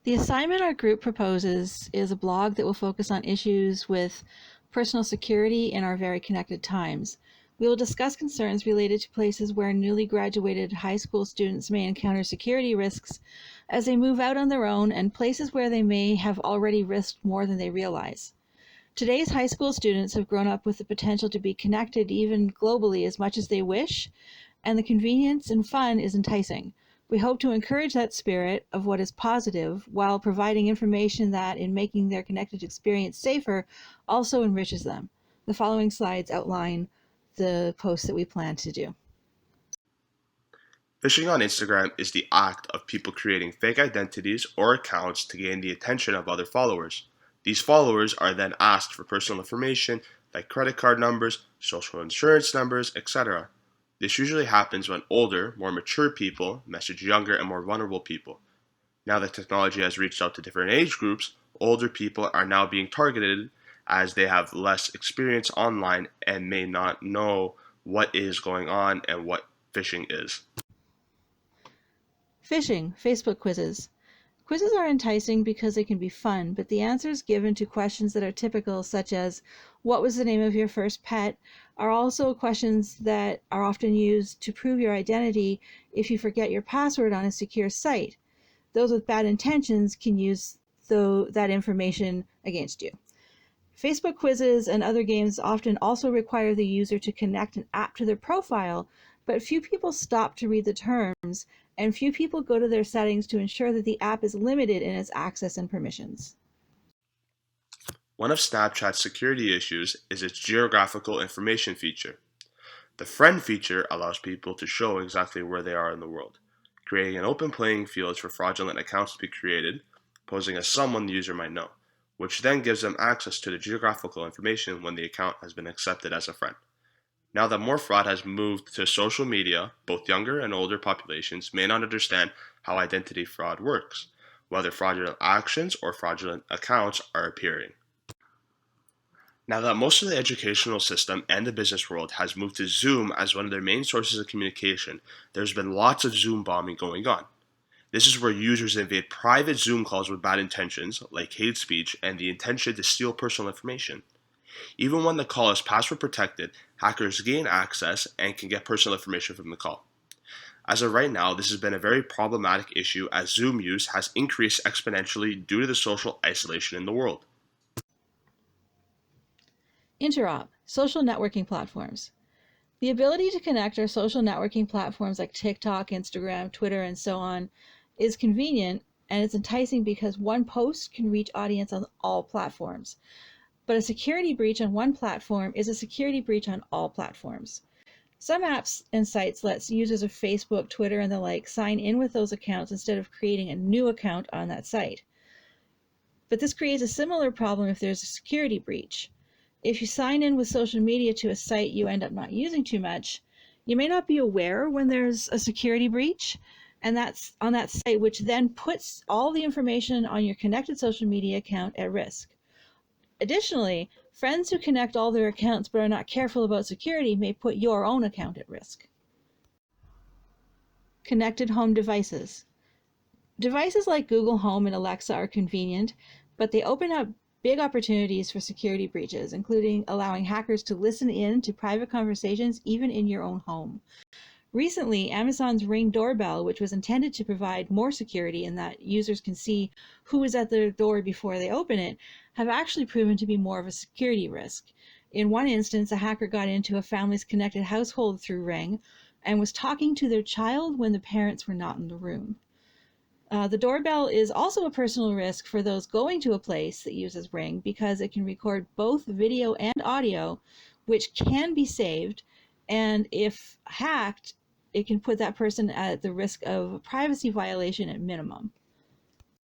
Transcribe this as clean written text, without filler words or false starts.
The assignment our group proposes is a blog that will focus on issues with personal security in our very connected times. We will discuss concerns related to places where newly graduated high school students may encounter security risks as they move out on their own and places where they may have already risked more than they realize. Today's high school students have grown up with the potential to be connected even globally as much as they wish, and the convenience and fun is enticing. We hope to encourage that spirit of what is positive while providing information that, in making their connected experience safer, also enriches them. The following slides outline the posts that we plan to do. Phishing on Instagram is the act of people creating fake identities or accounts to gain the attention of other followers. These followers are then asked for personal information like credit card numbers, social insurance numbers, etc. This usually happens when older, more mature people message younger and more vulnerable people. Now that technology has reached out to different age groups, older people are now being targeted as they have less experience online and may not know what is going on and what phishing is. Phishing, Facebook quizzes. Quizzes are enticing because they can be fun, but the answers given to questions that are typical, such as, what was the name of your first pet, are also questions that are often used to prove your identity if you forget your password on a secure site. Those with bad intentions can use that information against you. Facebook quizzes and other games often also require the user to connect an app to their profile, but few people stop to read the terms, and few people go to their settings to ensure that the app is limited in its access and permissions. One of Snapchat's security issues is its geographical information feature. The friend feature allows people to show exactly where they are in the world, creating an open playing field for fraudulent accounts to be created, posing as someone the user might know, which then gives them access to the geographical information when the account has been accepted as a friend. Now that more fraud has moved to social media, both younger and older populations may not understand how identity fraud works, whether fraudulent actions or fraudulent accounts are appearing. Now that most of the educational system and the business world has moved to Zoom as one of their main sources of communication, there's been lots of Zoom bombing going on. This is where users invade private Zoom calls with bad intentions, like hate speech and the intention to steal personal information. Even when the call is password protected, hackers gain access and can get personal information from the call. As of right now, this has been a very problematic issue as Zoom use has increased exponentially due to the social isolation in the world. Interop, social networking platforms. The ability to connect our social networking platforms like TikTok, Instagram, Twitter, and so on is convenient, and it's enticing because one post can reach audience on all platforms. But a security breach on one platform is a security breach on all platforms. Some apps and sites let users of Facebook, Twitter, and the like sign in with those accounts instead of creating a new account on that site. But this creates a similar problem if there's a security breach. If you sign in with social media to a site you end up not using too much, you may not be aware when there's a security breach, and that's on that site, which then puts all the information on your connected social media account at risk. Additionally, friends who connect all their accounts but are not careful about security may put your own account at risk. Connected home devices. Devices like Google Home and Alexa are convenient, but they open up big opportunities for security breaches, including allowing hackers to listen in to private conversations even in your own home. Recently, Amazon's Ring doorbell, which was intended to provide more security in that users can see who is at their door before they open it, have actually proven to be more of a security risk. In one instance, a hacker got into a family's connected household through Ring and was talking to their child when the parents were not in the room. The doorbell is also a personal risk for those going to a place that uses Ring because it can record both video and audio, which can be saved, and if hacked, it can put that person at the risk of a privacy violation at minimum.